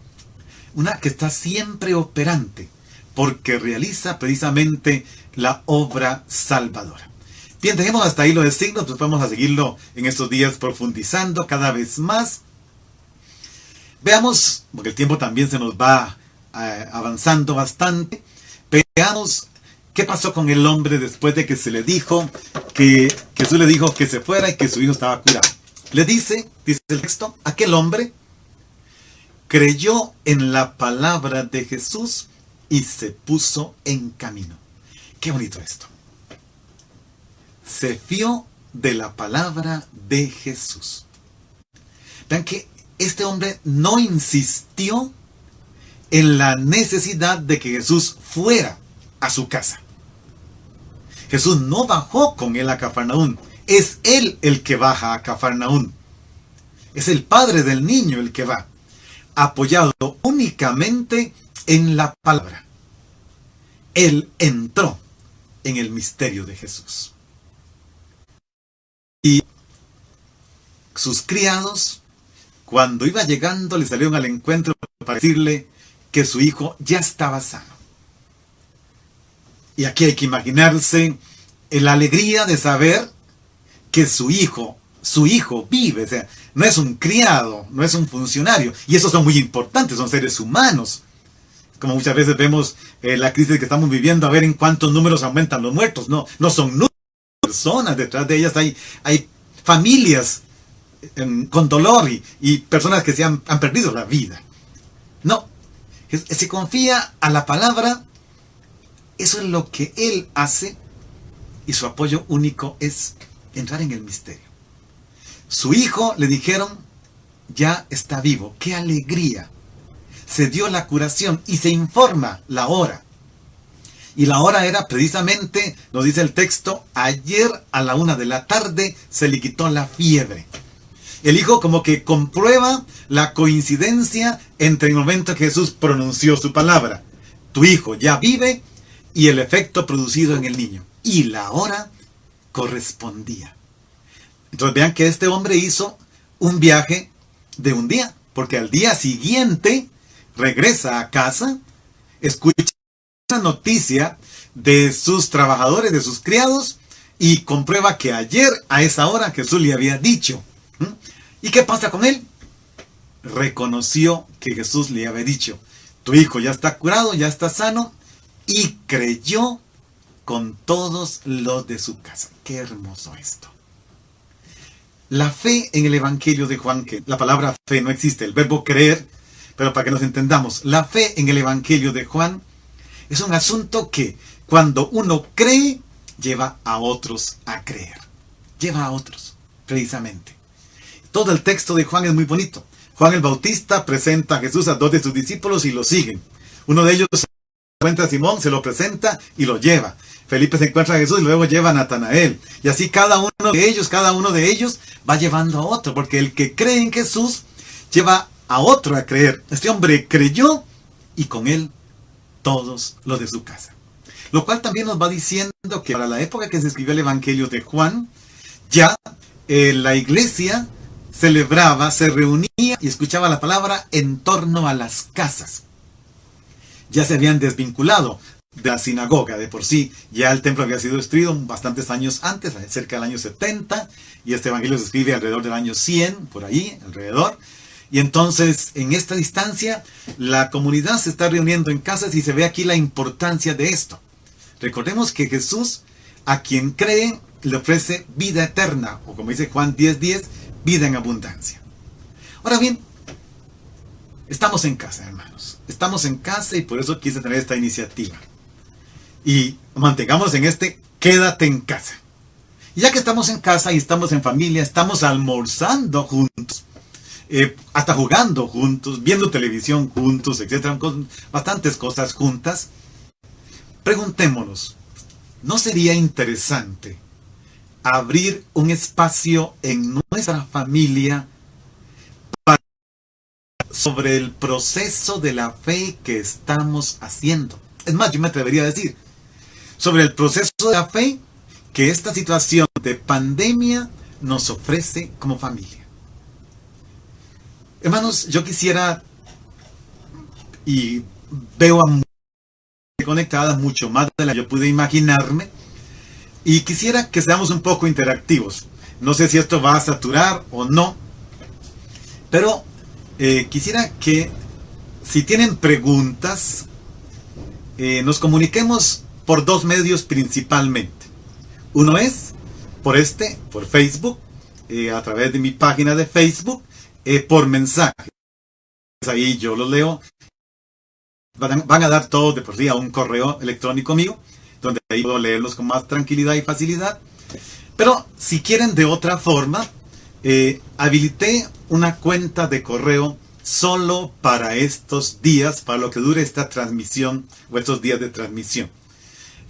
Una que está siempre operante porque realiza precisamente la obra salvadora. Bien, dejemos hasta ahí lo de signos, pues vamos a seguirlo en estos días profundizando cada vez más. Veamos, porque el tiempo también se nos va avanzando bastante, veamos qué pasó con el hombre después de que se le dijo que Jesús le dijo que se fuera y que su hijo estaba curado. Le dice el texto, aquel hombre creyó en la palabra de Jesús y se puso en camino. Qué bonito esto. Se fió de la palabra de Jesús. Vean que este hombre no insistió en la necesidad de que Jesús fuera a su casa. Jesús no bajó con él a Cafarnaún. Es él el que baja a Cafarnaún. Es el padre del niño el que va, apoyado únicamente en la palabra. Él entró en el misterio de Jesús. Y sus criados, cuando iba llegando, le salieron al encuentro para decirle que su hijo ya estaba sano. Y aquí hay que imaginarse la alegría de saber que su hijo vive. O sea, no es un criado, no es un funcionario. Y esos son muy importantes, son seres humanos. Como muchas veces vemos la crisis que estamos viviendo, a ver en cuántos números aumentan los muertos. No son números, personas, detrás de ellas hay familias con dolor y personas que han perdido la vida. No, se confía a la palabra, eso es lo que Él hace, y su apoyo único es entrar en el misterio. Su hijo, le dijeron, ya está vivo. ¡Qué alegría! Se dio la curación y se informa la hora. Y la hora era precisamente, nos dice el texto, ayer a la 1 de la tarde se le quitó la fiebre. El hijo como que comprueba la coincidencia entre el momento que Jesús pronunció su palabra, tu hijo ya vive, y el efecto producido en el niño. Y la hora correspondía. Entonces vean que este hombre hizo un viaje de un día, porque al día siguiente regresa a casa, escucha la noticia de sus trabajadores, de sus criados, y comprueba que ayer a esa hora Jesús le había dicho. ¿Y qué pasa con él? Reconoció que Jesús le había dicho, tu hijo ya está curado, ya está sano, y creyó con todos los de su casa. Qué hermoso esto. La fe en el Evangelio de Juan, que la palabra fe no existe, el verbo creer, pero para que nos entendamos, la fe en el Evangelio de Juan es un asunto que cuando uno cree, lleva a otros a creer. Lleva a otros, precisamente. Todo el texto de Juan es muy bonito. Juan el Bautista presenta a Jesús a 2 de sus discípulos y lo siguen. Uno de ellos se encuentra a Simón, se lo presenta y lo lleva. Felipe se encuentra a Jesús y luego lleva a Natanael. Y así cada uno de ellos va llevando a otro, porque el que cree en Jesús lleva a otro a creer. Este hombre creyó y con él todos los de su casa. Lo cual también nos va diciendo que para la época que se escribió el Evangelio de Juan, ya la iglesia celebraba, se reunía y escuchaba la palabra en torno a las casas. Ya se habían desvinculado de la sinagoga. De por sí, ya el templo había sido destruido bastantes años antes, cerca del año 70, y este evangelio se escribe alrededor del año 100, por ahí, alrededor. Y entonces, en esta distancia, la comunidad se está reuniendo en casas y se ve aquí la importancia de esto. Recordemos que Jesús, a quien cree, le ofrece vida eterna, o como dice Juan 10:10, vida en abundancia. Ahora bien, estamos en casa, hermanos. Estamos en casa y por eso quise tener esta iniciativa. Y mantengamos en quédate en casa. Y ya que estamos en casa y estamos en familia, estamos almorzando juntos, hasta jugando juntos, viendo televisión juntos, etcétera, con bastantes cosas juntas. Preguntémonos, ¿no sería interesante abrir un espacio en nuestra familia sobre el proceso de la fe que estamos haciendo? Es más, yo me atrevería a decir, sobre el proceso de la fe que esta situación de pandemia nos ofrece como familia. Hermanos, yo quisiera, y veo a muchas conectadas, mucho más de la que yo pude imaginarme, y quisiera que seamos un poco interactivos. No sé si esto va a saturar o no, pero quisiera que, si tienen preguntas, nos comuniquemos por 2 medios principalmente. Uno es por Facebook, a través de mi página de Facebook, por mensaje. Ahí yo los leo. Van a dar todos de por sí a un correo electrónico mío, donde ahí puedo leerlos con más tranquilidad y facilidad. Pero si quieren de otra forma, habilité una cuenta de correo solo para estos días, para lo que dure esta transmisión o estos días de transmisión.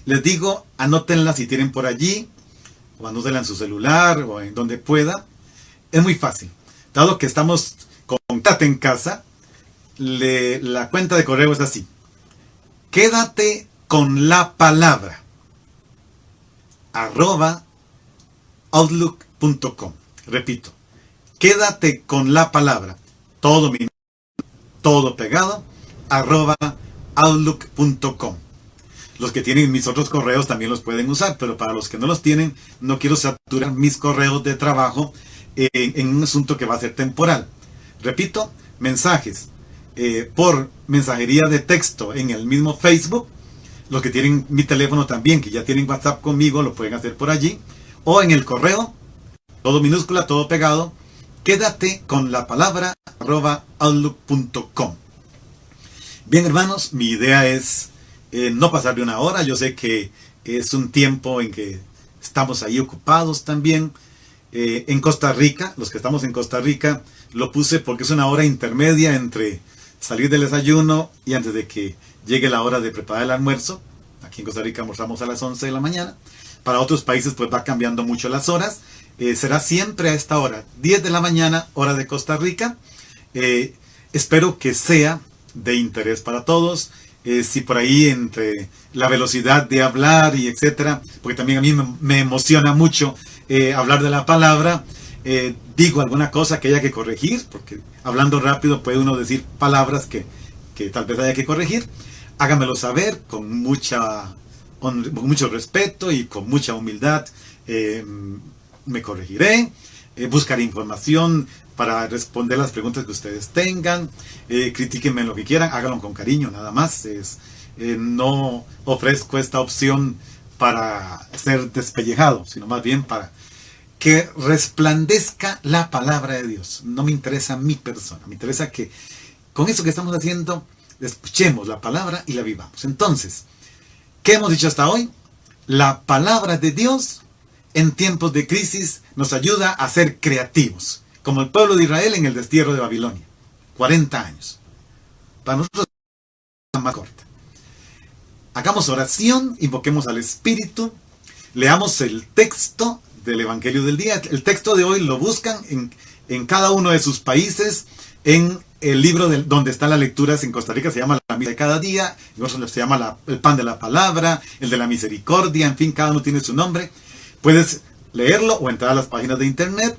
Les digo, anótenla si tienen por allí, o anótenla en su celular o en donde pueda. Es muy fácil. Dado que estamos con Quédate en casa, la cuenta de correo es así: quédate con la palabra @outlook.com. Repito, quédate con la palabra, todo pegado, @outlook.com. Los que tienen mis otros correos también los pueden usar, pero para los que no los tienen, no quiero saturar mis correos de trabajo en un asunto que va a ser temporal. Repito, mensajes por mensajería de texto en el mismo Facebook. Los que tienen mi teléfono también, que ya tienen WhatsApp conmigo, lo pueden hacer por allí. O en el correo, todo minúscula, todo pegado, quédate con la palabra @outlook.com. Bien, hermanos, mi idea es no pasar de una hora. Yo sé que es un tiempo en que estamos ahí ocupados también. En Costa Rica, los que estamos en Costa Rica, lo puse porque es una hora intermedia entre salir del desayuno y antes de que llegue la hora de preparar el almuerzo. Aquí en Costa Rica almorzamos a las 11 de la mañana. Para otros países pues va cambiando mucho las horas. Será siempre a esta hora, 10 de la mañana, hora de Costa Rica. Espero que sea de interés para todos. Si por ahí entre la velocidad de hablar y etcétera, porque también a mí me emociona mucho hablar de la palabra, digo alguna cosa que haya que corregir, porque hablando rápido puede uno decir palabras que tal vez haya que corregir. Háganmelo saber con mucho respeto y con mucha humildad. Me corregiré, buscaré información para responder las preguntas que ustedes tengan. Critíquenme en lo que quieran, háganlo con cariño, nada más. No ofrezco esta opción para ser despellejado, sino más bien para que resplandezca la palabra de Dios. No me interesa mi persona, me interesa que con eso que estamos haciendo escuchemos la palabra y la vivamos. Entonces, ¿qué hemos dicho hasta hoy? La palabra de Dios en tiempos de crisis nos ayuda a ser creativos, como el pueblo de Israel en el destierro de Babilonia. 40 años. Para nosotros es más corta. Hagamos oración, invoquemos al Espíritu, leamos el texto del Evangelio del día. El texto de hoy lo buscan en cada uno de sus países, en el libro donde están las lecturas. En Costa Rica se llama la misa de cada día, en otros se llama el pan de la palabra, el de la misericordia, en fin, cada uno tiene su nombre. Puedes leerlo o entrar a las páginas de internet,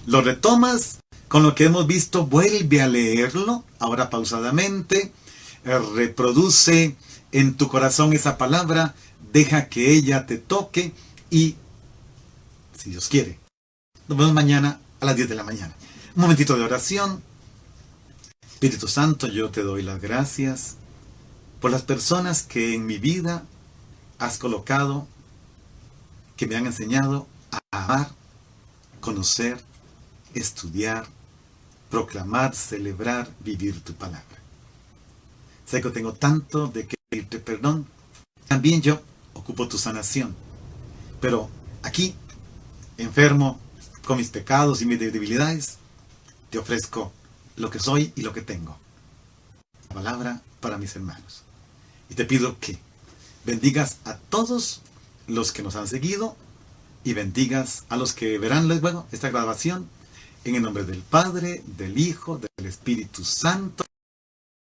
lo retomas con lo que hemos visto, vuelve a leerlo, ahora pausadamente, reproduce en tu corazón esa palabra, deja que ella te toque y, si Dios quiere, nos vemos mañana a las 10 de la mañana. Un momentito de oración. Espíritu Santo, yo te doy las gracias por las personas que en mi vida has colocado, que me han enseñado a amar, conocer, estudiar, proclamar, celebrar, vivir tu palabra. Sé que tengo tanto de que pedirte perdón. También yo ocupo tu sanación. Pero aquí, enfermo, con mis pecados y mis debilidades, te ofrezco lo que soy y lo que tengo. La palabra para mis hermanos. Y te pido que bendigas a todos los que nos han seguido y bendigas a los que verán luego esta grabación, en el nombre del Padre, del Hijo, del Espíritu Santo.